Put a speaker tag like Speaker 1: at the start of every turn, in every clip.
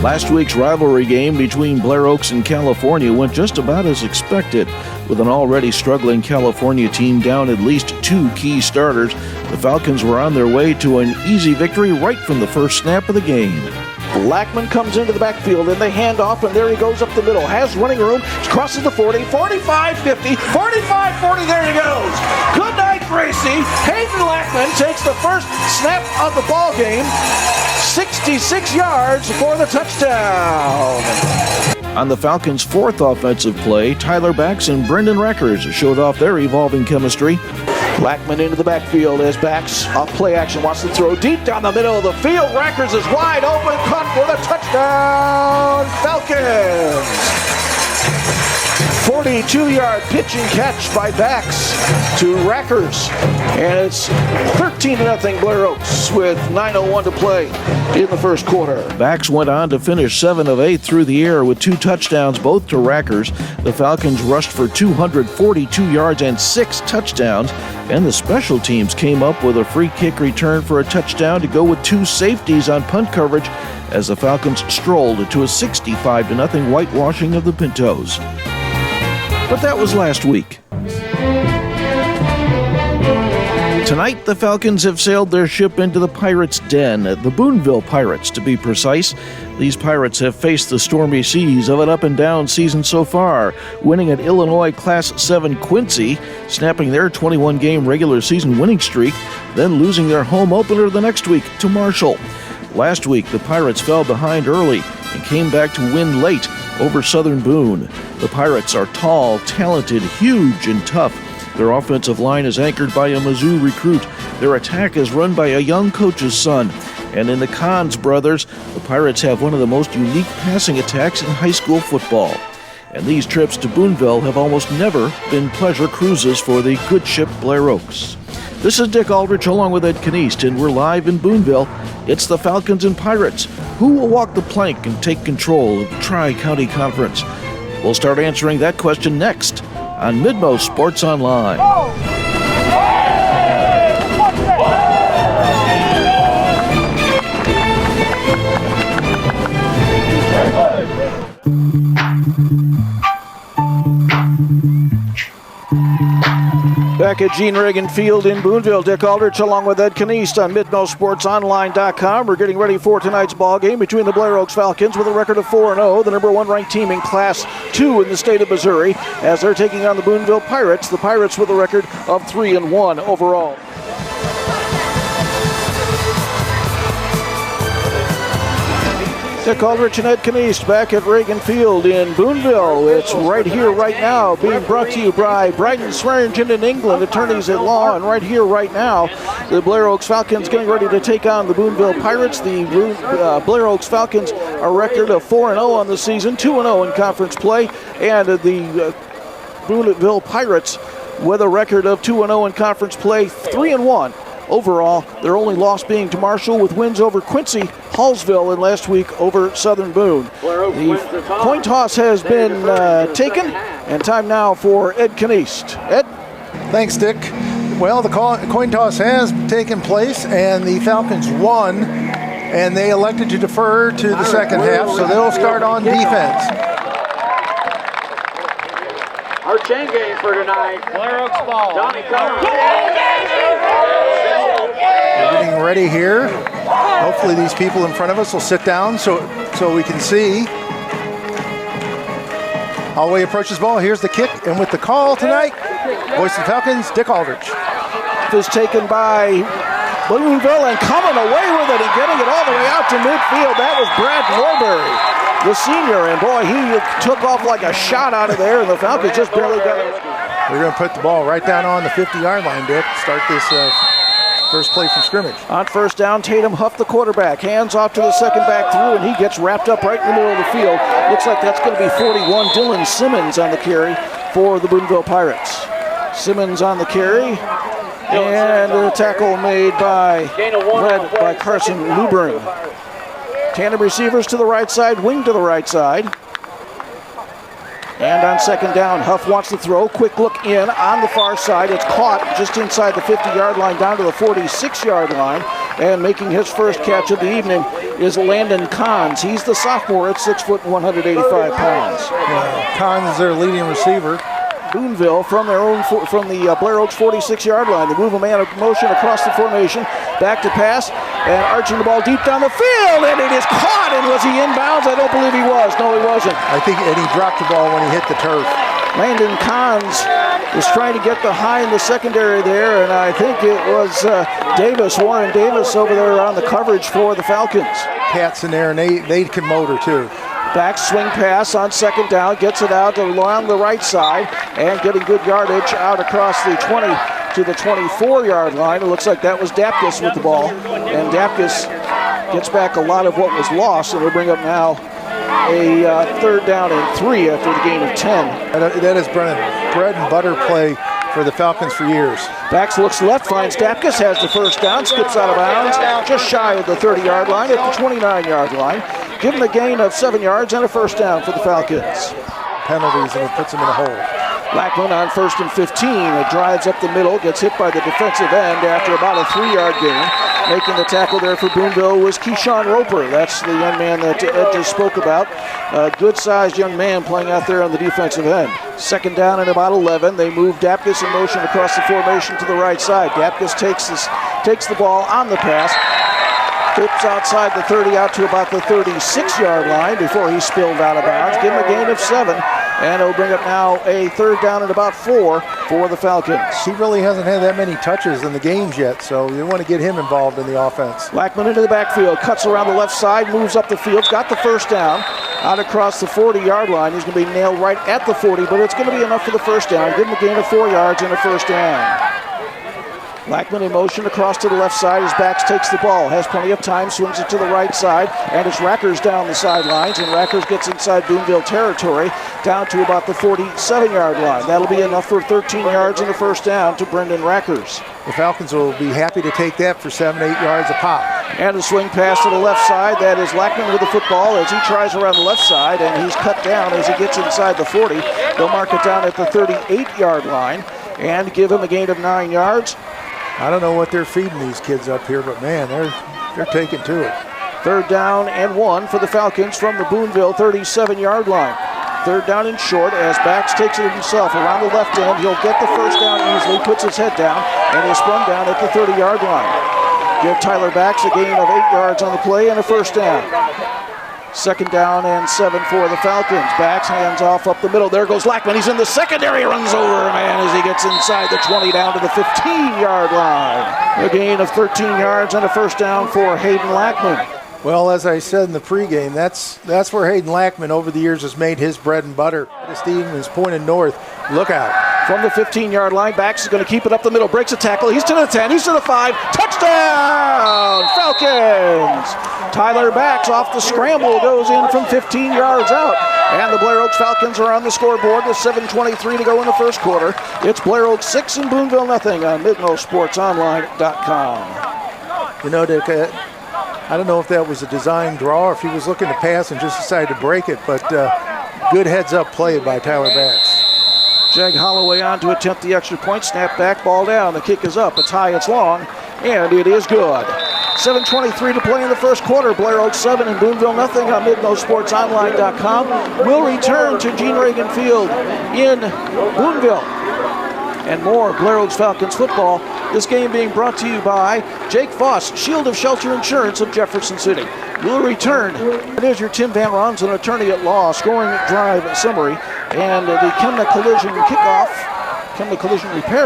Speaker 1: Last week's rivalry game between Blair Oaks and California went just about as expected. With an already struggling California team down at least 2 key starters, the Falcons were on their way to an easy victory right from the first snap of the game.
Speaker 2: Lackman comes into the backfield, and they hand off, and there he goes up the middle. Has running room, crosses the 40, 45, 50, 45, 40, there he goes. Good night, Gracie. Hayden Lackman takes the first snap of the ball game. 66 yards for the touchdown.
Speaker 1: On the Falcons' fourth offensive play, Tyler Bax and Brenden Rackers showed off their evolving chemistry.
Speaker 2: Lackman into the backfield as Bax off play action wants to throw deep down the middle of the field. Rackers is wide open, caught for the touchdown, Falcons. 42-yard pitch and catch by Bax to Rackers. And it's 13-0 Blair Oaks with 9:01 to play in the first quarter.
Speaker 1: Bax went on to finish 7 of 8 through the air with 2 touchdowns, both to Rackers. The Falcons rushed for 242 yards and 6 touchdowns. And the special teams came up with a free kick return for a touchdown to go with 2 safeties on punt coverage as the Falcons strolled to a 65-0 whitewashing of the Pintos. But that was last week. Tonight, the Falcons have sailed their ship into the Pirates' den, the Boonville Pirates to be precise. These Pirates have faced the stormy seas of an up-and-down season so far, winning at Illinois Class 7 Quincy, snapping their 21-game regular season winning streak, then losing their home opener the next week to Marshall. Last week, the Pirates fell behind early and came back to win late over Southern Boone. The Pirates are tall, talented, huge, and tough. Their offensive line is anchored by a Mizzou recruit. Their attack is run by a young coach's son. And in the Kahns brothers, the Pirates have one of the most unique passing attacks in high school football. And these trips to Boonville have almost never been pleasure cruises for the good ship Blair Oaks. This is Dick Aldrich along with Ed Kniest, and we're live in Boonville. It's the Falcons and Pirates. Who will walk the plank and take control of the Tri-County Conference? We'll start answering that question next on MidMoSports Online.
Speaker 2: Back at Gene Reagan Field in Boonville, Dick Aldrich along with Ed Kniest on MidMoSportsOnline.com. We're getting ready for tonight's ball game between the Blair Oaks Falcons with a record of 4-0, the number 1 ranked team in Class 2 in the state of Missouri, as they're taking on the Boonville Pirates, the Pirates with a record of 3-1 overall. Dick Aldrich and Ed Kniest back at Reagan Field in Boonville. It's right here, right now, being brought to you by Bryden, Swearingen in England, attorneys at law. And right here, right now, the Blair Oaks Falcons getting ready to take on the Boonville Pirates. The Blair Oaks Falcons a record of 4-0 on the season, 2-0 in conference play. And the Boonville Pirates with a record of 2-0 in conference play, 3-1. Overall, their only loss being to Marshall with wins over Quincy, Hallsville, and last week over Southern Boone. The coin toss has been taken, and time now for Ed Kniest. Ed?
Speaker 3: Thanks, Dick. Well, the coin toss has taken place, and the Falcons won, and they elected to defer to the second half, so they'll start on defense.
Speaker 4: Our chain game for tonight, Blair Oaks ball. Donnie
Speaker 3: We're getting ready here. Hopefully these people in front of us will sit down so we can see. Holloway approaches ball. Here's the kick, and with the call tonight, voice of the Falcons, Dick Aldrich.
Speaker 2: Is taken by Boonville and coming away with it and getting it all the way out to midfield. That was Brad Norbury, the senior, and boy, he took off like a shot out of there, and the Falcons just barely got it.
Speaker 3: We're going to put the ball right down on the 50-yard line, Dick. Start this first play from scrimmage.
Speaker 2: On first down, Tatum Huff, the quarterback, hands off to the second back through, and he gets wrapped up right in the middle of the field. Looks like that's going to be 41, Dylan Simmons on the carry for the Boonville Pirates. Simmons on the carry, and a tackle made by Carson Luebbering. Tandem receivers to the right side, wing to the right side. And on second down, Huff wants to throw. Quick look in on the far side. It's caught just inside the 50-yard line down to the 46-yard line. And making his first catch of the evening is Landon Kahns. He's the sophomore at 6 foot and 185 pounds.
Speaker 3: Kahns is their leading receiver.
Speaker 2: Boonville from the Blair Oaks 46-yard line. They move a man of motion across the formation, back to pass, and arching the ball deep down the field, and it is caught. And was he inbounds? I don't believe he was. No, he wasn't.
Speaker 3: I think, and he dropped the ball when he hit the turf.
Speaker 2: Landon Kahns was trying to get the high in the secondary there, and I think it was Warren Davis over there on the coverage for the Falcons.
Speaker 3: Cats in there, and they can motor too.
Speaker 2: Back swing pass on second down, gets it out along the right side, and getting good yardage out across the 20 to the 24-yard line. It looks like that was Dapkus with the ball, and Dapkus gets back a lot of what was lost, and we'll bring up now a 3rd down and 3 after the gain of 10.
Speaker 3: That is bread and butter play for the Falcons for years.
Speaker 2: Bax looks left, finds Dapkus, has the first down, skips out of bounds, just shy of the 30-yard line at the 29-yard line. Give him a gain of 7 yards and a first down for the Falcons.
Speaker 3: Penalties, and it puts them in a hole.
Speaker 2: Lackman on 1st and 15. It drives up the middle, gets hit by the defensive end after about a 3-yard gain. Making the tackle there for Boonville was Keyshawn Roper. That's the young man that Ed just spoke about. A good-sized young man playing out there on the defensive end. 2nd down and about 11. They move Dapkus in motion across the formation to the right side. Dapkus takes the ball on the pass. Tips outside the 30 out to about the 36-yard line before he spilled out of bounds. Give him a gain of 7, and it'll bring up now a 3rd down and about 4 for the Falcons.
Speaker 3: He really hasn't had that many touches in the games yet, so you want to get him involved in the offense.
Speaker 2: Lackman into the backfield, cuts around the left side, moves up the field, got the first down. Out across the 40-yard line. He's going to be nailed right at the 40, but it's going to be enough for the first down. Give him a gain of 4 yards and a first down. Lackman in motion across to the left side as Bax takes the ball. Has plenty of time, swings it to the right side, and it's Rackers down the sidelines, and Rackers gets inside Boonville territory down to about the 47-yard line. That'll be enough for 13 yards and a first down to Brenden Rackers.
Speaker 3: The Falcons will be happy to take that for 7-8 yards a pop.
Speaker 2: And a swing pass to the left side. That is Lackman with the football as he tries around the left side, and he's cut down as he gets inside the 40. They'll mark it down at the 38-yard line and give him a gain of 9 yards.
Speaker 3: I don't know what they're feeding these kids up here, but man, they're taking to it.
Speaker 2: 3rd down and 1 for the Falcons from the Boonville 37-yard line. 3rd down and short as Bax takes it himself around the left end. He'll get the first down easily, puts his head down, and is spun down at the 30-yard line. Give Tyler Bax a gain of 8 yards on the play and a first down. 2nd down and 7 for the Falcons. Bax hands off up the middle. There goes Lackman. He's in the secondary, runs over a man as he gets inside the 20 down to the 15-yard line. A gain of 13 yards and a first down for Hayden Lackman.
Speaker 3: Well, as I said in the pregame, that's where Hayden Lackman over the years has made his bread and butter. Stevens pointed north. Look out.
Speaker 2: From the 15-yard line, Bax is going to keep it up the middle. Breaks a tackle. He's to the 10. He's to the 5. Touchdown! Falcons! Tyler Bax off the scramble goes in from 15 yards out. And the Blair Oaks Falcons are on the scoreboard with 7:23 to go in the first quarter. It's Blair Oaks 6 and Boonville nothing on MidMoSportsOnline.com.
Speaker 3: You know, Dick, I don't know if that was a design draw or if he was looking to pass and just decided to break it, but good heads-up play by Tyler Bax.
Speaker 2: Jag Holloway on to attempt the extra point. Snap back, ball down. The kick is up. It's high, it's long, and it is good. 7:23 to play in the first quarter. Blair Oaks 7 and Boonville nothing on MidMoSportsOnline.com. We'll return to Gene Reagan Field in Boonville. And more Blair Oaks Falcons football. This game being brought to you by Jake Voss, Shield of Shelter Insurance of Jefferson City. We'll return. It is your Tim Van Ronson, attorney at law, scoring drive summary, and the Chemna Collision repair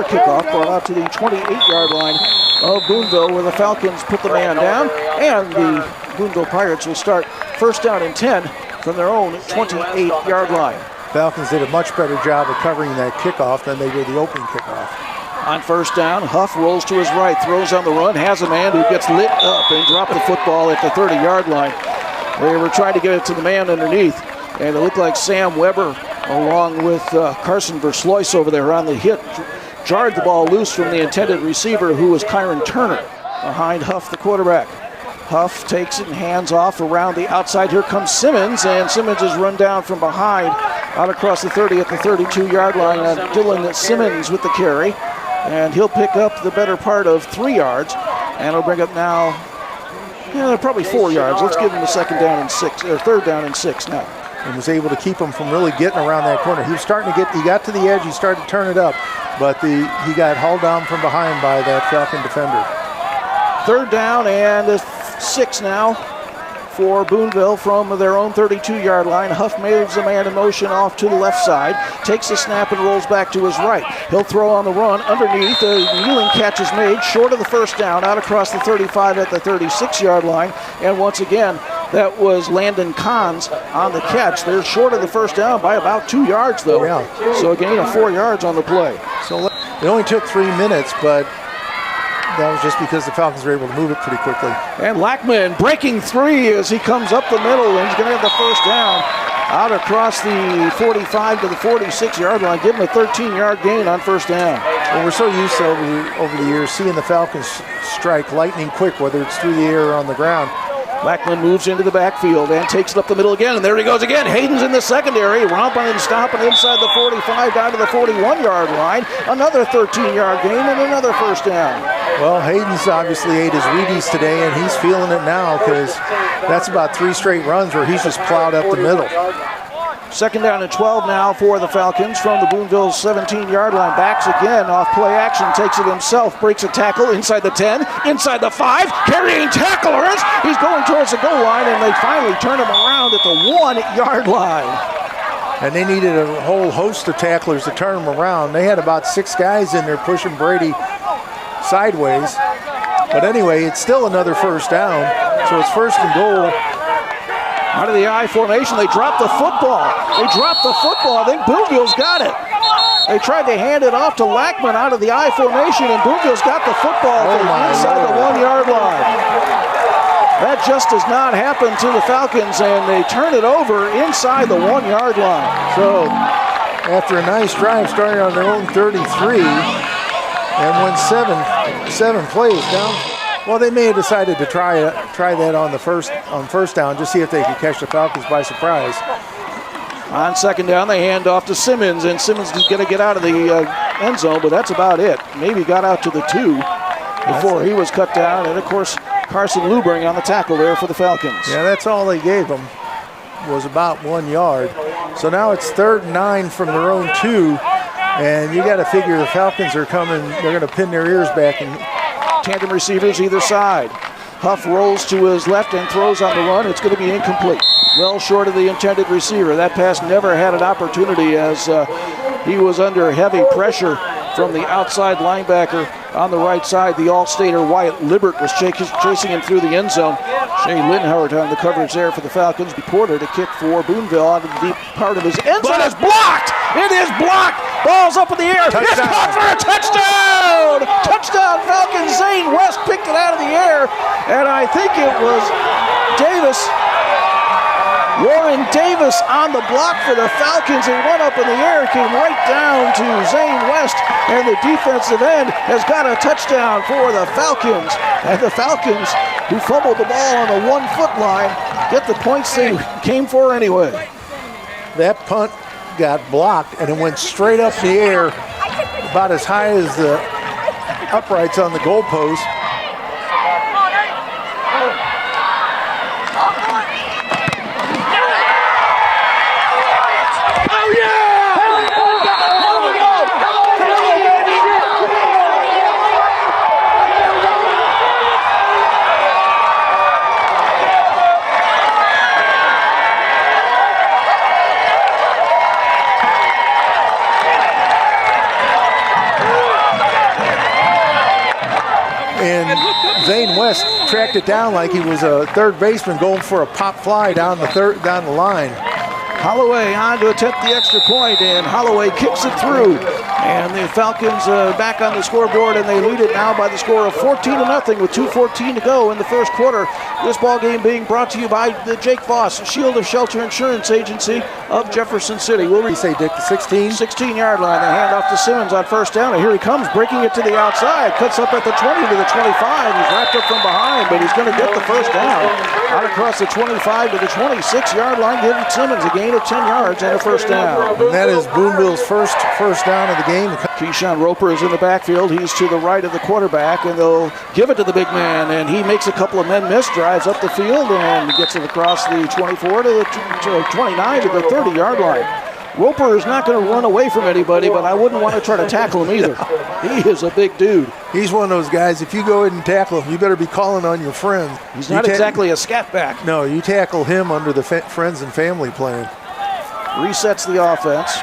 Speaker 2: kickoff brought out to the 28-yard line of Boonville, where the Falcons put the man down, and the Boonville Pirates will start 1st down and 10 from their own 28-yard line.
Speaker 3: Falcons did a much better job of covering that kickoff than they did the opening kickoff.
Speaker 2: On 1st down, Huff rolls to his right, throws on the run, has a man who gets lit up and dropped the football at the 30-yard line. They were trying to get it to the man underneath, and it looked like Sam Weber, along with Carson Verslues over there on the hit, jarred the ball loose from the intended receiver, who was Kyron Turner, behind Huff, the quarterback. Huff takes it and hands off around the outside. Here comes Simmons, and Simmons is run down from behind out across the 30 at the 32-yard line. Dylan Simmons with the carry, and he'll pick up the better part of 3 yards. And it'll bring up now, probably 4 yards. Let's give him the second down and 6, or third down and 6 now.
Speaker 3: And was able to keep him from really getting around that corner. He was starting to he got to the edge, he started to turn it up, but he got hauled down from behind by that Falcon defender.
Speaker 2: Third down and 6 now for Boonville from their own 32-yard line. Huff moves the man in motion off to the left side, takes the snap and rolls back to his right. He'll throw on the run underneath. A kneeling catch is made short of the first down, out across the 35 at the 36-yard line. And once again, that was Landon Kahns on the catch. They're short of the first down by about 2 yards, though.
Speaker 3: Yeah.
Speaker 2: So a gain of 4 yards on the play.
Speaker 3: So it only took 3 minutes, but that was just because the Falcons were able to move it pretty quickly.
Speaker 2: And Lackman breaking 3 as he comes up the middle, and he's going to have the first down out across the 45 to the 46-yard line. Give him a 13-yard gain on first down.
Speaker 3: Well, we're so used to over the years seeing the Falcons strike lightning quick, whether it's through the air or on the ground.
Speaker 2: Lackman moves into the backfield and takes it up the middle again, and there he goes again. Hayden's in the secondary, romping and stomping inside the 45 down to the 41-yard line. Another 13-yard gain and another first down.
Speaker 3: Well, Hayden's obviously ate his Wheaties today, and he's feeling it now because that's about 3 straight runs where he's just plowed up the middle.
Speaker 2: Second down and 12 now for the Falcons from the Boonville 17-yard line. Bax again off play action, takes it himself, breaks a tackle inside the 10, inside the 5, carrying tacklers. He's going towards the goal line, and they finally turn him around at the 1-yard line.
Speaker 3: And they needed a whole host of tacklers to turn him around. They had about 6 guys in there pushing Brady sideways. But anyway, it's still another first down, so it's first and goal.
Speaker 2: Out of the I formation, they dropped the football. I think Boonville's got it. They tried to hand it off to Lackman out of the I formation, and Boonville's got the football inside the 1-yard line. That just does not happen to the Falcons, and they turn it over inside the 1-yard line. So,
Speaker 3: after a nice drive starting on their own 33, and went seven plays down. Well, they may have decided to try that on first down, just see if they could catch the Falcons by surprise.
Speaker 2: On second down, they hand off to Simmons, and Simmons is going to get out of the end zone, but that's about it. Maybe got out to the 2 before he was cut down, and of course, Carson Luebbering on the tackle there for the Falcons.
Speaker 3: Yeah, that's all they gave him, was about 1 yard. So now it's 3rd and 9 from their own 2, and you got to figure the Falcons are coming, they're going to pin their ears back and
Speaker 2: tandem receivers either side. Huff rolls to his left and throws on the run. It's going to be incomplete. Well short of the intended receiver. That pass never had an opportunity as he was under heavy pressure from the outside linebacker on the right side. The All-Stater Wyatt Libbert was chasing him through the end zone. Shay Linhardt on the coverage there for the Falcons. Porter to kick for Boonville out of the deep part of his end zone. It's blocked! It is blocked! Ball's up in the air. Touchdown. It's caught for a touchdown! Touchdown Falcons. Zane West picked it out of the air, and I think it was Davis. Warren Davis on the block for the Falcons. It went up in the air, came right down to Zane West, and the defensive end has got a touchdown for the Falcons. And the Falcons, who fumbled the ball on the 1-foot line, get the points they came for anyway.
Speaker 3: That punt got blocked, and it went straight up in the air, about as high as the uprights on the goalpost. Zane West tracked it down like he was a third baseman going for a pop fly down the line.
Speaker 2: Holloway on to attempt the extra point, and Holloway kicks it through. And the Falcons back on the scoreboard, and they lead it now by the score of 14-0 with 2:14 to go in the first quarter. This ball game being brought to you by the Jake Voss Shield of Shelter Insurance Agency of Jefferson City.
Speaker 3: You say, Dick, the 16?
Speaker 2: 16-yard line. They hand off to Simmons on first down, and here he comes, breaking it to the outside. Cuts up at the 20 to the 25. He's wrapped up from behind, but he's going to get the first down. Out across the 25 to the 26-yard line, giving Simmons a gain of 10 yards and a first down.
Speaker 3: And that is Boonville's first down of the game.
Speaker 2: Keyshawn Roper is in the backfield. He's to the right of the quarterback, and they'll give it to the big man, and he makes a couple of men miss, drives up the field, and gets it across the 24 to the 29 to the 30-yard line. Roper is not going to run away from anybody, but I wouldn't want to try to tackle him either. He is a big dude.
Speaker 3: He's one of those guys, if you go ahead and tackle him, you better be calling on your friends.
Speaker 2: He's not exactly a scat back.
Speaker 3: No, you tackle him under the friends and family plan.
Speaker 2: Resets the offense.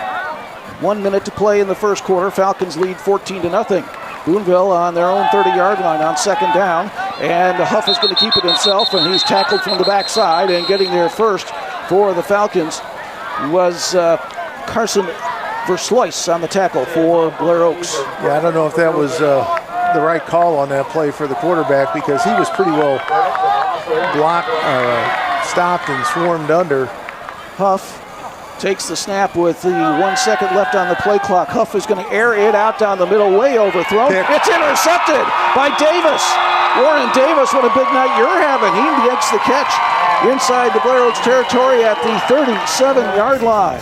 Speaker 2: 1 minute to play in the first quarter. Falcons lead 14-0. Boonville on their own 30-yard line on second down. And Huff is going to keep it himself, and he's tackled from the backside. And getting there first for the Falcons was Carson Verslues on the tackle for Blair Oaks.
Speaker 3: Yeah, I don't know if that was the right call on that play for the quarterback, because he was pretty well blocked, stopped and swarmed under.
Speaker 2: Huff takes the snap with the 1 second left on the play clock. Huff is going to air it out down the middle, way overthrown. It's intercepted by Davis. Warren Davis, what a big night you're having. He gets the catch inside the Blair Oaks territory at the 37-yard line.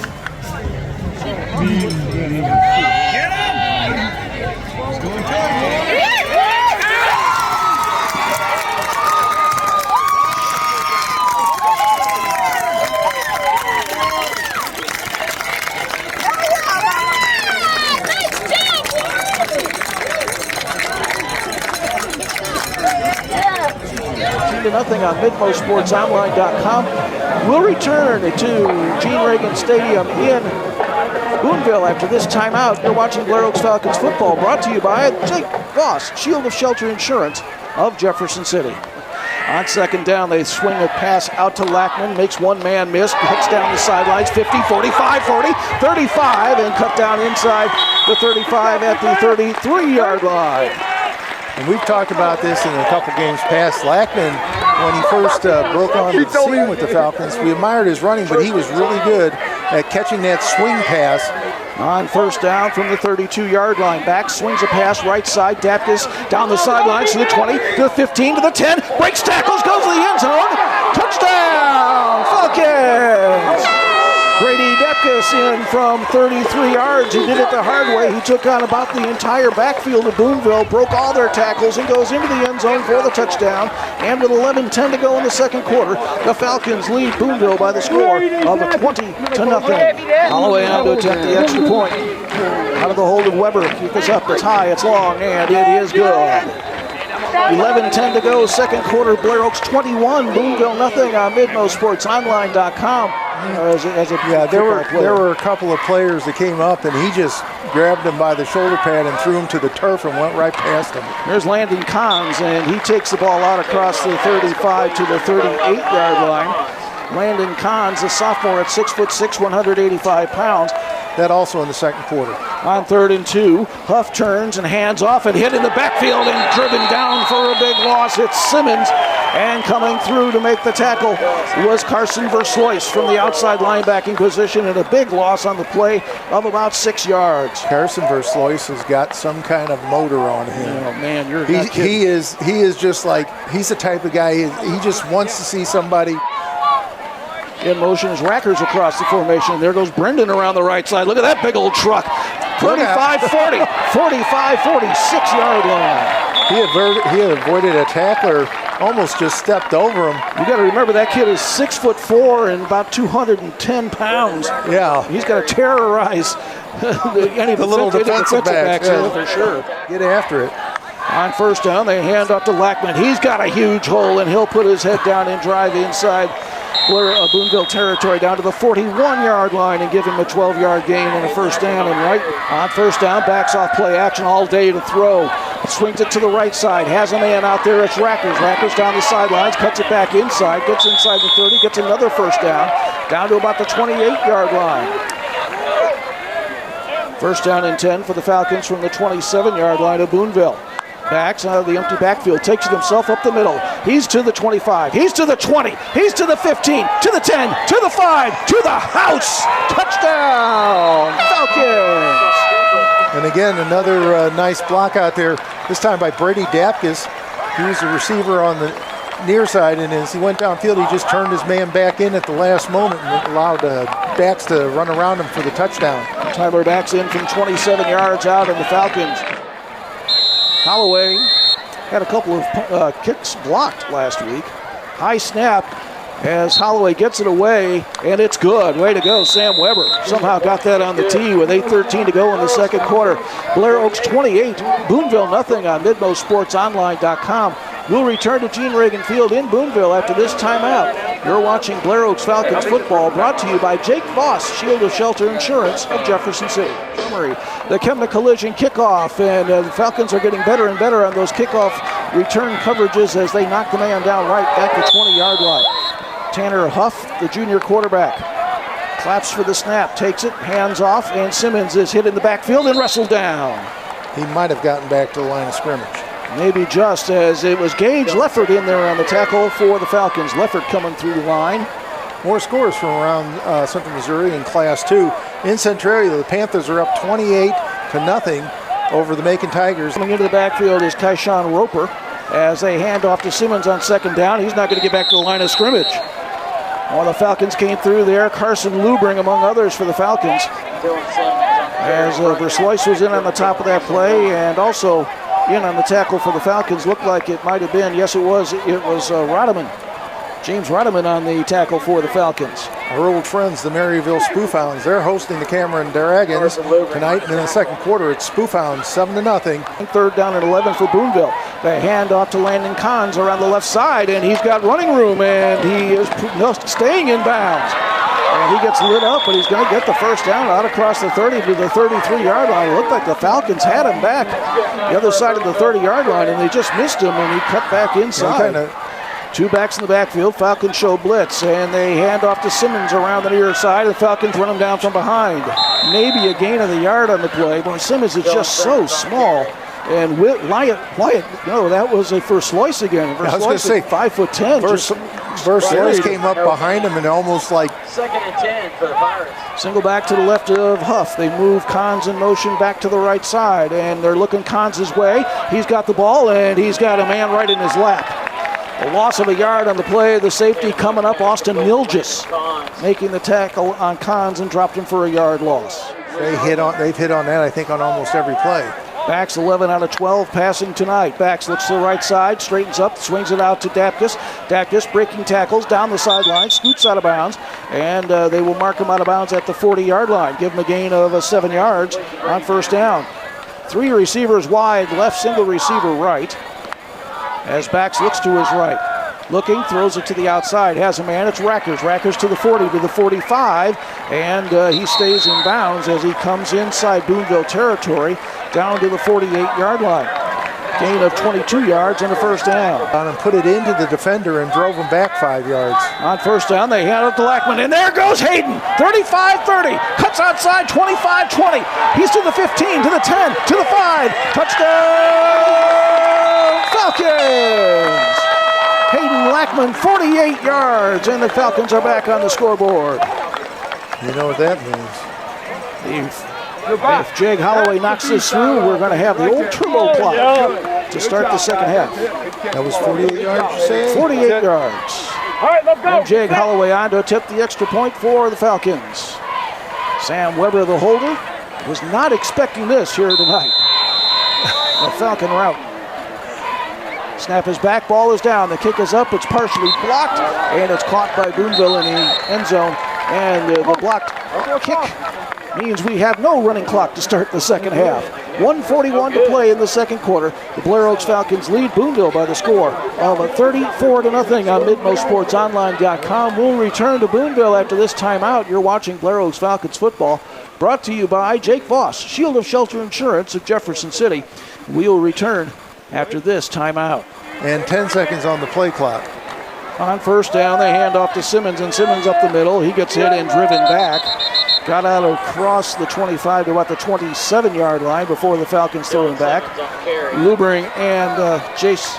Speaker 2: Nothing on MidMoSportsOnline.com. We'll return to Gene Reagan Stadium in Boonville after this timeout. You're watching Blair Oaks Falcons football, brought to you by Jake Voss, Shield of Shelter Insurance of Jefferson City. On second down, they swing a pass out to Lackman, makes one man miss, cuts down the sidelines, 50, 45, 40, 35, and cut down inside the 35 at the 33-yard line.
Speaker 3: And we've talked about this in a couple games past. Lackman, when he first broke on the scene with the Falcons, we admired his running, but he was really good at catching that swing pass.
Speaker 2: On first down from the 32-yard line. Bax swings a pass right side. Dapkus down the sidelines to the 20, to the 15, to the 10. Breaks tackles, goes to the end zone. Touchdown, Falcons! Brady Dapkus in from 33 yards. He did it the hard way. He took on about the entire backfield of Boonville, broke all their tackles, and goes into the end zone for the touchdown. And with 11:10 to go in the second quarter, the Falcons lead Boonville by the score of 20-0. Holloway on to attempt the extra point. Out of the hold of Weber. Kick is up, it's high, it's long, and it is good. 11:10 to go, second quarter. Blair Oaks 21, Boonville nothing on MidMoSportsOnline.com.
Speaker 3: There were a couple of players that came up, and he just grabbed him by the shoulder pad and threw him to the turf and went right past him.
Speaker 2: There's Landon Kahns, and he takes the ball out across the 35 to the 38-yard line. Landon Kahns, a sophomore at 6'6", 185 pounds.
Speaker 3: That also in the second quarter.
Speaker 2: On 3rd and 2, Huff turns and hands off and hit in the backfield and driven down for a big loss. It's Simmons, and coming through to make the tackle was Carson Verslues from the outside linebacking position, and a big loss on the play of about 6 yards.
Speaker 3: Carson Verslues has got some kind of motor on him.
Speaker 2: Oh man, you're
Speaker 3: not kidding. He is just like, he's the type of guy, he just wants to see somebody.
Speaker 2: In motion is Rackers across the formation. There goes Brenden around the right side. Look at that big old truck. 35-40, 46-yard line.
Speaker 3: He avoided a tackler, almost just stepped over him.
Speaker 2: You got to remember that kid is 6'4" and about 210 pounds.
Speaker 3: Yeah.
Speaker 2: He's got to terrorize any
Speaker 3: the little defensive backs,
Speaker 2: for sure.
Speaker 3: Get after it.
Speaker 2: On first down, they hand off to Lackman. He's got a huge hole, and he'll put his head down and drive inside Boonville territory down to the 41-yard line and give him a 12-yard gain and a first down. And right on first down, backs off play action all day to throw. Swings it to the right side, has a man out there. It's Rackers. Rackers down the sidelines, cuts it back inside, gets inside the 30, gets another first down to about the 28-yard line. First down and 10 for the Falcons from the 27-yard line of Boonville. Bax out of the empty backfield, takes it himself up the middle. He's to the 25, he's to the 20, he's to the 15, to the 10, to the 5, to the house. Touchdown, Falcons.
Speaker 3: And again, another nice block out there, this time by Brady Dapkus. He was the receiver on the near side, and as he went downfield, he just turned his man back in at the last moment and allowed Bax to run around him for the touchdown.
Speaker 2: Tyler Bax in from 27 yards out, and the Falcons. Holloway had a couple of kicks blocked last week. High snap as Holloway gets it away, and it's good. Way to go, Sam Weber. Somehow got that on the tee with 8:13 to go in the second quarter. Blair Oaks 28, Boonville nothing on MidMoSportsOnline.com. We'll return to Gene Reagan Field in Boonville after this timeout. You're watching Blair Oaks Falcons football, brought to you by Jake Voss, Shield of Shelter Insurance of Jefferson City. The Kemna Collision kickoff, and the Falcons are getting better and better on those kickoff return coverages as they knock the man down right at the 20-yard line. Tanner Huff, the junior quarterback, claps for the snap, takes it, hands off, and Simmons is hit in the backfield and wrestled down.
Speaker 3: He might have gotten back to the line of scrimmage.
Speaker 2: Maybe just, as it was Gage Leffert in there on the tackle for the Falcons. Leffert coming through the line.
Speaker 3: More scores from around Central Missouri in Class 2. In Centralia, the Panthers are up 28-0 over the Macon Tigers.
Speaker 2: Coming into the backfield is Kyshawn Roper as they hand off to Simmons on second down. He's not going to get back to the line of scrimmage. Well, the Falcons came through there. Carson Luebbering, among others, for the Falcons. As Verslues was in on the top of that play, and also in on the tackle for the Falcons. Looked like it might have been, yes it was Rademan. James Rademan on the tackle for the Falcons.
Speaker 3: Our old friends, the Maryville Spoofhounds, they're hosting the Cameron Dragons tonight. And in the second quarter, it's Spoofhounds 7-0.
Speaker 2: Third down and 11 for Boonville. They hand off to Landon Kahns around the left side, and he's got running room, and he is staying in bounds. And he gets lit up, but he's going to get the first down out across the 30 to the 33-yard line. It looked like the Falcons had him back the other side of the 30-yard line, and they just missed him, and he cut back inside. Two backs in the backfield. Falcons show blitz, and they hand off to Simmons around the near side. The Falcons run him down from behind. Maybe a gain of the yard on the play, but Simmons is just so small. And Wyatt, no, that was a Verslues again.
Speaker 3: I was going to say
Speaker 2: 5'10".
Speaker 3: Verslues came up behind him and almost like
Speaker 4: 2nd and 10 for the Pirates.
Speaker 2: Single back to the left of Huff. They move Kahns in motion back to the right side, and they're looking Kahns' way. He's got the ball, and he's got a man right in his lap. A loss of a yard on the play. The safety coming up, Austin Nilges, making the tackle on Kahns and dropped him for a yard loss.
Speaker 3: They've hit on that, I think, on almost every play.
Speaker 2: Bax 11 out of 12 passing tonight. Bax looks to the right side, straightens up, swings it out to Dapkus. Dapkus breaking tackles down the sideline, scoots out of bounds, and they will mark him out of bounds at the 40-yard line. Give him a gain of 7 yards on first down. 3 receivers wide, left, single receiver right. As Bax looks to his right. Looking, throws it to the outside, has a man, it's Rackers. Rackers to the 40, to the 45, and he stays in bounds as he comes inside Boonville territory, down to the 48-yard line. Gain of 22 yards and a first down.
Speaker 3: And put it into the defender and drove him back 5 yards.
Speaker 2: On first down, they hand it to Lackman, and there goes Hayden. 35-30, cuts outside, 25-20. He's to the 15, to the 10, to the 5. Touchdown, Falcons! Hayden Lackman, 48 yards, and the Falcons are back on the scoreboard.
Speaker 3: You know what that means.
Speaker 2: If Jeg Holloway knocks this through, we're going to have the old turbo clock to start the second half.
Speaker 3: That was 48 yards, you say?
Speaker 2: 48 yards.
Speaker 4: All right, let's go.
Speaker 2: And Jeg Holloway on to attempt the extra point for the Falcons. Sam Weber, the holder, was not expecting this here tonight. The Falcon route. Snap is back, ball is down, the kick is up, it's partially blocked, and it's caught by Boonville in the end zone. And the blocked kick means we have no running clock to start the second half. 1:41 to play in the second quarter. The Blair Oaks Falcons lead Boonville by the score of 34-0 on MidMoSportsOnline.com. We'll return to Boonville after this timeout. You're watching Blair Oaks Falcons football, brought to you by Jake Voss, Shield of Shelter Insurance of Jefferson City. We'll return after this timeout.
Speaker 3: And 10 seconds on the play clock.
Speaker 2: On first down, they hand off to Simmons, and Simmons up the middle. He gets hit and driven back. Got out across the 25 to about the 27-yard line before the Falcons throw him back. Luebbering and Jace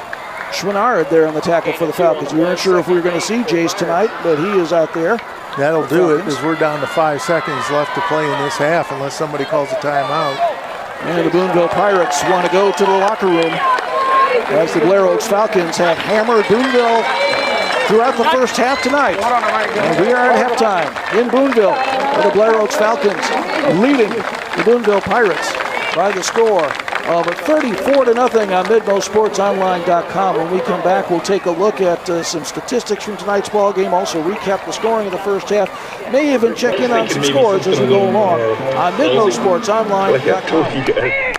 Speaker 2: Chouinard there on the tackle for the Falcons. We weren't sure if we were going to see Jace tonight, but he is out there.
Speaker 3: That'll do it, as we're down to 5 seconds left to play in this half, unless somebody calls a timeout.
Speaker 2: And the Boonville Pirates want to go to the locker room. as the Blair Oaks Falcons have hammered Boonville throughout the first half tonight. And we are at halftime in Boonville with the Blair Oaks Falcons leading the Boonville Pirates by the score of 34-0 on MidMoSportsOnline.com. When we come back, we'll take a look at some statistics from tonight's ball game, also recap the scoring of the first half, may even check in on some scores as we go along on MidMoSportsOnline.com.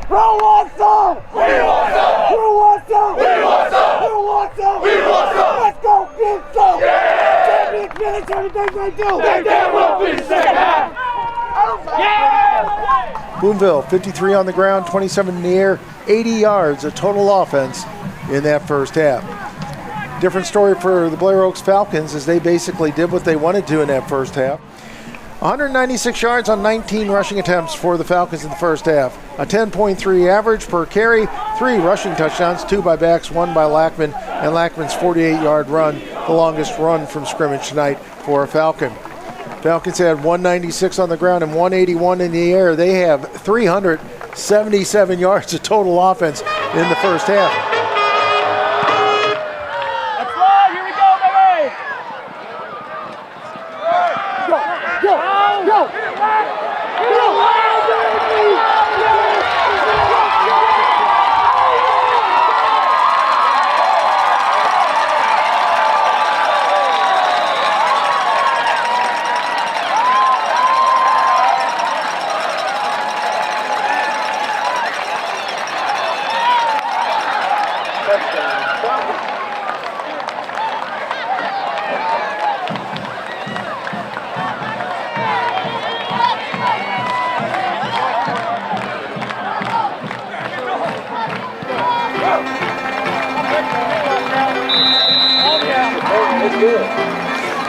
Speaker 5: Who wants some? We want some! Who wants some? We want some! Who wants some? We want some! Let's go get some! Yeah! Champions finish everything they do! They will finish second half! Yeah!
Speaker 3: Boonville, 53 on the ground, 27 in the air, 80 yards of total offense in that first half. Different story for the Blair Oaks Falcons as they basically did what they wanted to in that first half. 196 yards on 19 rushing attempts for the Falcons in the first half. A 10.3 average per carry, 3 rushing touchdowns, 2 by Bax, 1 by Lackman, and Lackman's 48-yard run, the longest run from scrimmage tonight for a Falcon. Falcons had 196 on the ground and 181 in the air. They have 377 yards of total offense in the first half.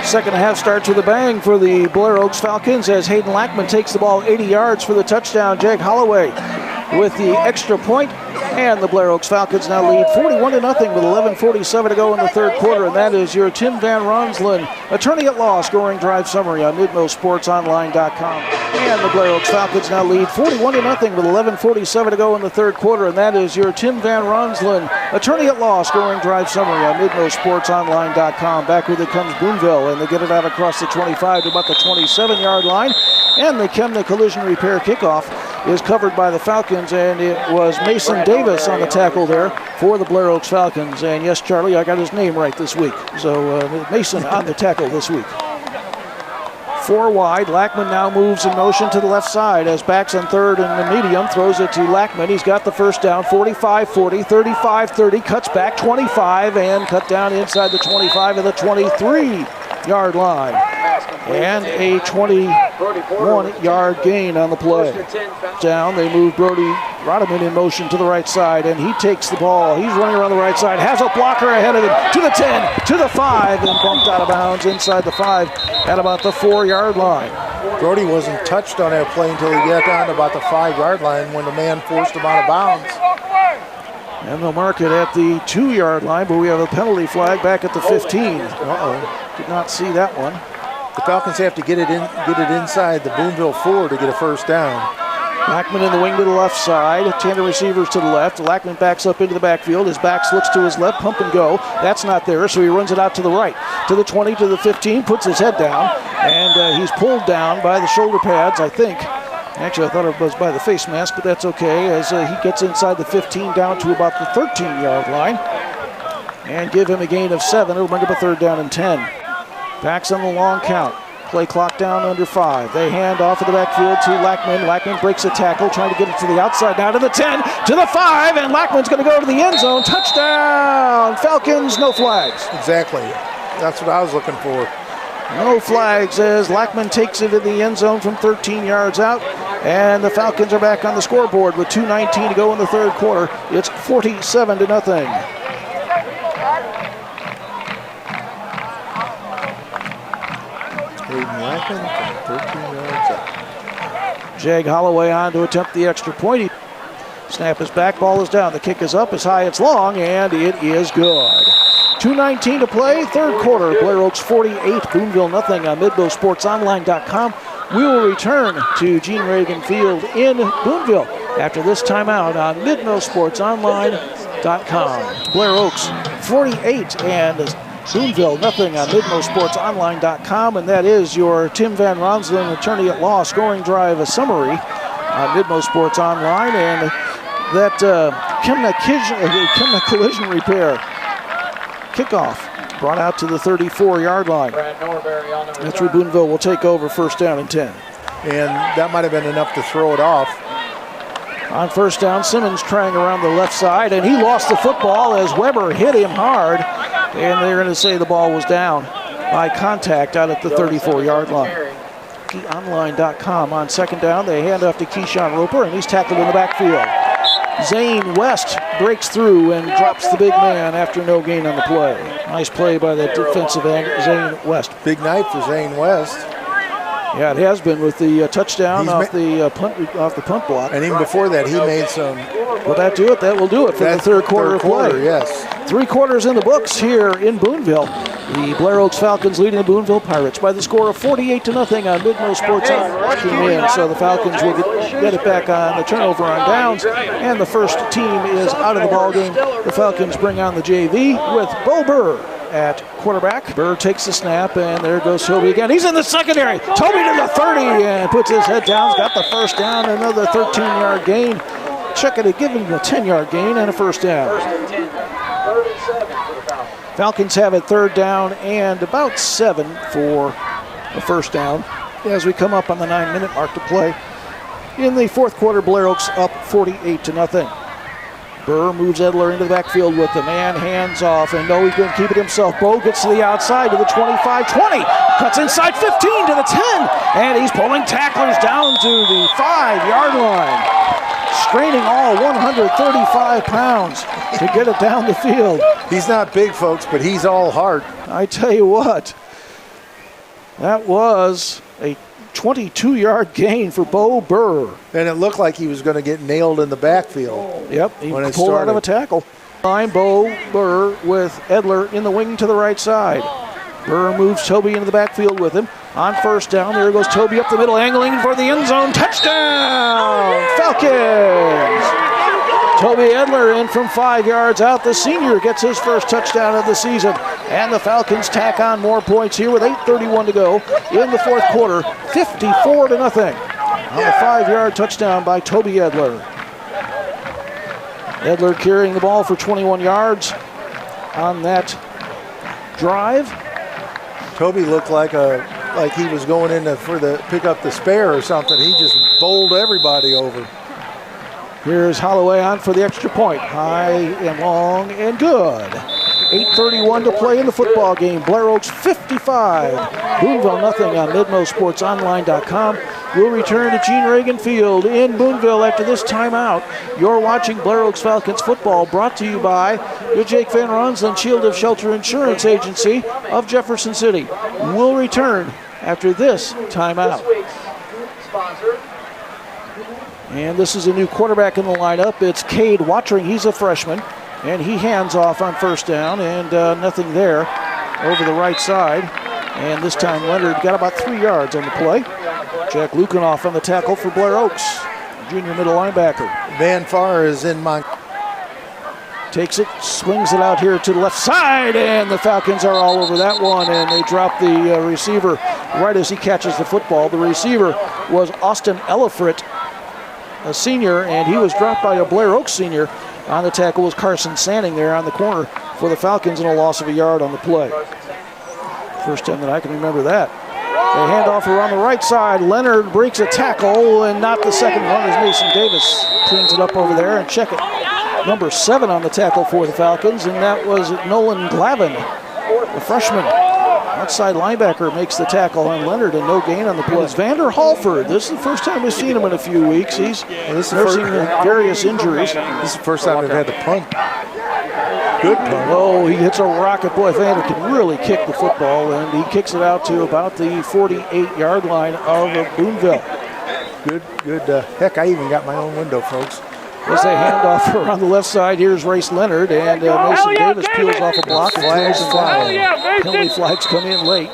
Speaker 2: Second half starts with a bang for the Blair Oaks Falcons as Hayden Lackman takes the ball 80 yards for the touchdown. Jeg Holloway with the extra point, and the Blair Oaks Falcons now lead 41-0 with 11:47 to go in the third quarter, and that is your Tim Van Ronselen attorney at law scoring drive summary on MidMoSportsOnline.com. And the Blair Oaks Falcons now lead 41-0 with 11:47 to go in the third quarter, and that is your Tim Van Ronselen attorney at law scoring drive summary on MidMoSportsOnline.com. Back with it comes Boonville, and they get it out across the 25 to about the 27-yard line, and the Chemna Collision Repair kickoff is covered by the Falcons, and it was Mason Davis on the tackle there for the Blair Oaks Falcons. And yes, Charlie, I got his name right this week. So Mason on the tackle this week. 4 wide. Lackman now moves in motion to the left side as Bax on third and the medium throws it to Lackman. He's got the first down, 45-40, 35-30, cuts back 25 and cut down inside the 25 and the 23-yard line. And a 21-yard gain on the play. Down, they move Brody Rademan in motion to the right side, and he takes the ball. He's running around the right side, has a blocker ahead of him to the 10, to the 5, and bumped out of bounds inside the 5 at about the 4-yard line.
Speaker 3: Brody wasn't touched on that play until he got down to about the 5-yard line when the man forced him out of bounds.
Speaker 2: And they'll mark it at the 2-yard line, but we have a penalty flag back at the 15. Did not see that one.
Speaker 3: The Falcons have to get it inside the Boonville 4 to get a first down.
Speaker 2: Lackman in the wing to the left side, tandem receivers to the left. Lackman backs up into the backfield. His Bax looks to his left, pump and go. That's not there, so he runs it out to the right. To the 20, to the 15, puts his head down, and he's pulled down by the shoulder pads, I think. Actually, I thought it was by the face mask, but that's okay, as he gets inside the 15 down to about the 13-yard line. And give him a gain of 7. It'll bring up a third down and 10. Bax on the long count. Play clock down under 5. They hand off of the backfield to Lackman. Lackman breaks a tackle, trying to get it to the outside. Now to the 10, to the 5, and Lackman's going to go to the end zone. Touchdown! Falcons, no flags.
Speaker 3: Exactly. That's what I was looking for.
Speaker 2: No flags as Lackman takes it in the end zone from 13 yards out. And the Falcons are back on the scoreboard with 2:19 to go in the third quarter. It's 47-0.
Speaker 3: Hayden Lackman from 13 yards out.
Speaker 2: Jeg Holloway on to attempt the extra point. Snap is back, ball is down. The kick is up, it's high, it's long, and it is good. 2:19 to play, third quarter. Blair Oaks 48, Boonville nothing on MidMoSportsOnline.com. We will return to Gene Reagan Field in Boonville after this timeout on MidMoSportsOnline.com. Blair Oaks 48 and Boonville nothing on MidMoSportsOnline.com, and that is your Tim Van Ronselen attorney at law scoring drive summary on MidMoSports Online, and that Kemna collision repair kickoff brought out to the 34-yard line. That's where Boonville will take over, first down and 10.
Speaker 3: And that might have been enough to throw it off.
Speaker 2: On first down, Simmons trying around the left side, and he lost the football as Weber hit him hard, and they're going to say the ball was down by contact out at the 34-yard line. Online.com on second down. They hand off to Keyshawn Roper, and he's tackled in the backfield. Zane West breaks through and drops the big man after no gain on the play. Nice play by the defensive end, Zane West.
Speaker 3: Big night for Zane West.
Speaker 2: Yeah, it has been with the touchdown off the punt block.
Speaker 3: And even before that, he made some.
Speaker 2: Will that do it? That will do it for the third quarter of play.
Speaker 3: Yes.
Speaker 2: 3 quarters in the books here in Boonville. The Blair Oaks Falcons leading the Boonville Pirates by the score of 48-0 on MidMoSports in. So the Falcons will get it back on the turnover on downs, and the first team is out of the ballgame. The Falcons bring on the JV with Beau Buhr at quarterback. Buhr takes the snap, and there goes Toby again. He's in the secondary. Toby to the 30 and puts his head down. He's got the first down, another 13-yard gain. Check it, give him a 10-yard gain and a first down. Falcons have it third down and about 7 for the first down as we come up on the 9-minute mark to play. In the fourth quarter, Blair Oaks up 48-0. Buhr moves Edler into the backfield with the man, hands off, and no, he couldn't keep it himself. Beau gets to the outside to the 25-20, cuts inside 15 to the 10, and he's pulling tacklers down to the 5-yard line, straining all 135 pounds to get it down the field.
Speaker 3: He's not big, folks, but he's all heart.
Speaker 2: I tell you what, that was a 22-yard gain for Beau Buhr.
Speaker 3: And it looked like he was going to get nailed in the backfield.
Speaker 2: Yep, he pulled out of a tackle. Beau Buhr with Edler in the wing to the right side. Buhr moves Toby into the backfield with him. On first down, there goes Toby up the middle, angling for the end zone. Touchdown, Falcons! Toby Edler in from 5 yards out. The senior gets his first touchdown of the season. And the Falcons tack on more points here with 8:31 to go in the fourth quarter. 54-0 on a 5-yard touchdown by Toby Edler. Edler carrying the ball for 21 yards on that drive.
Speaker 3: Toby looked like he was going in pick up the spare or something. He just bowled everybody over.
Speaker 2: Here's Holloway on for the extra point. High and long and good. 8:31 to play in the football game. Blair Oaks 55, Boonville nothing on MidMoSportsOnline.com. We'll return to Gene Reagan Field in Boonville after this timeout. You're watching Blair Oaks Falcons football, brought to you by the Jake Van Ronselen Shield of Shelter Insurance Agency of Jefferson City. We'll return after this timeout. And this is a new quarterback in the lineup. It's Cade Watring. He's a freshman. And he hands off on first down, and nothing there over the right side. And this time Leonard got about 3 yards on the play. Jack Lueckenhoff on the tackle for Blair Oaks, junior middle linebacker.
Speaker 3: Van Farr is in my...
Speaker 2: Takes it, swings it out here to the left side, and the Falcons are all over that one, and they drop the receiver right as he catches the football. The receiver was Austin Nilges, a senior, and he was dropped by a Blair Oaks senior. On the tackle was Carson Sanning there on the corner for the Falcons, and a loss of a yard on the play. First time that I can remember that. They hand off around the right side. Leonard breaks a tackle, and not the second one as Mason Davis cleans it up over there. And check it. Number 7 on the tackle for the Falcons, and that was Nolan Glavin, the freshman. Outside linebacker makes the tackle on Leonard, and no gain on the play. It's Vander Halford. This is the first time we've seen him in a few weeks. He's nursing various injuries.
Speaker 3: This is the first time we've had the punt. Good punt.
Speaker 2: Oh, he hits a rocket. Boy, Vander can really kick the football, and he kicks it out to about the 48-yard line of Boonville.
Speaker 3: Good. Heck, I even got my own window, folks.
Speaker 2: As they hand off around the left side, here's Race Leonard, and Mason Davis peels off a block. Penalty flags come in late.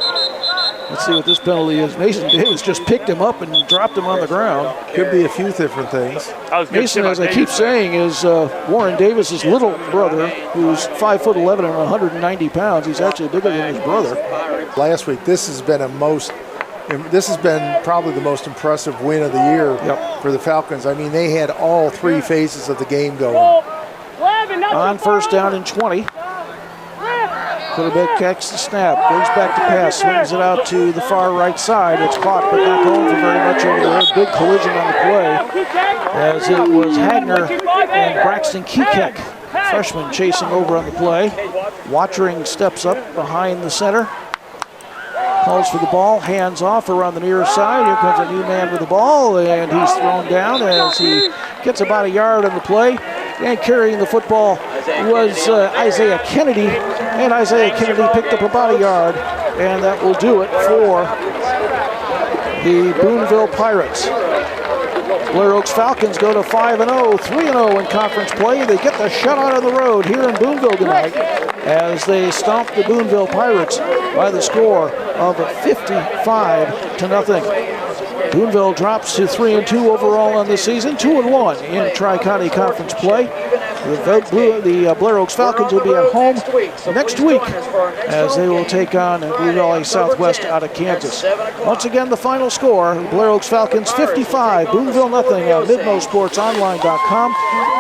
Speaker 2: Let's see what this penalty is. Mason Davis just picked him up and dropped him on the ground.
Speaker 3: Could be a few different things.
Speaker 2: Mason, as I keep saying, is Warren Davis's little brother, who's 5'11" and 190 pounds. He's actually bigger than his brother.
Speaker 3: Last week, this has been probably the most impressive win of the year for the Falcons. I mean, they had all three phases of the game going.
Speaker 2: On first down and 20. Quarterback kicks the snap, goes back to pass, swings it out to the far right side. It's caught, but not going for very much over there. Big collision on the play, as it was Hagner and Braxton Kekec, freshman, chasing over on the play. Watering steps up behind the center. Calls for the ball, hands off around the near side. Here comes a new man with the ball, and he's thrown down as he gets about a yard on the play. And carrying the football was Isaiah Kennedy, and Isaiah Kennedy picked up about a yard, and that will do it for the Boonville Pirates. Blair Oaks Falcons go to 5-0, 3-0 in conference play. They get the shutout on the road here in Boonville tonight as they stomp the Boonville Pirates by the score of 55-0. Boonville drops to 3-2 overall on the season, 2-1 in Tri-County Conference play. The Blair Oaks Falcons will be at home next week as they will take on Blue Valley Southwest out of Kansas. Once again, the final score, Blair Oaks Falcons 55, Boonville nothing on MidMoSportsOnline.com.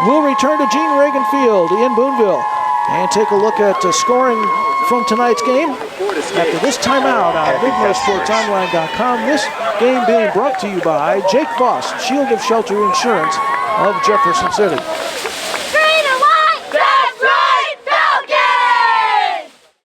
Speaker 2: We'll return to Gene Reagan Field in Boonville and take a look at scoring from tonight's game after this timeout on MidMoSportsOnline.com. This game being brought to you by Jake Voss, Shield of Shelter Insurance of Jefferson City.